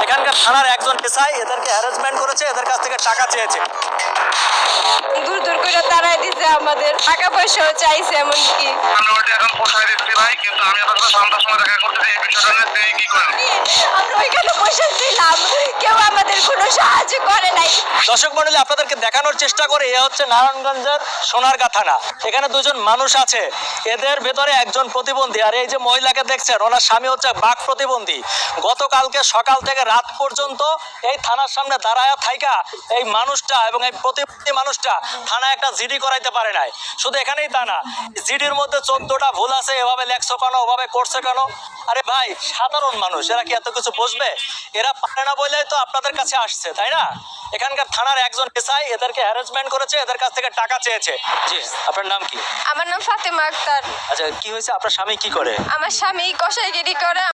এখানকার থানার একজন এসআই এদেরকে হ্যারাসমেন্ট করেছে, এদের কাছ থেকে টাকা চেয়েছে। দূর দূর করে তাড়াই দিছে, আমাদের টাকা পয়সাও চাইছে। এমনকি আমি ওটা এখন পোষায় দিচ্ছি ভাই, কিন্তু আমি আপনার সাথে সন্ধ্যার সময় দেখা করতেছি এই বিষয়টা নিয়ে আপনি কি করেন। আমরা ওইখানে বসে ছিলাম, কেউ আমাদের কোনো সাহায্য করে নাই। দর্শক মণ্ডলী, আপনাদেরকে দেখানোর চেষ্টা করে এ হচ্ছে নারায়ণগঞ্জের সোনারগাঁ থানা। এখানে দুজন মানুষ আছে, এদের ভেতরে একজন প্রতিবন্ধী, আর এই যে মহিলাকে দেখছেন ওনার স্বামী হচ্ছে বাক প্রতিবন্ধী। গতকালকে সকাল থেকে রাত পর্যন্ত এই থানার সামনে দাঁড়ায়া থাইকা এই মানুষটা এবং এই প্রতিবন্ধী মানুষটা থানায় একটা জিডি করাইতে পারে নাই। শুধু এখানেই তা না, জিডির মধ্যে 14টা ভুল আছে। এভাবে লেখছো কেন, ওভাবে করছে কেন? আরে ভাই, সাধারণ মানুষ, এরা কি এত কিছু বুঝবে? এরা পারে না বলেই তো আপনাদের কাছে আসছে, তাই না? এখানকার থানার একজন এসআই এদেরকে হ্যারাসমেন্ট করেছে, এদের কাছ থেকে টাকা চেয়েছে। জি, আপনার নাম কি? আমার নাম ফাতেমা আক্তার। আচ্ছা, কি হয়েছে? আপনার স্বামী কি করে? আমার স্বামী কসাইগিরি করে।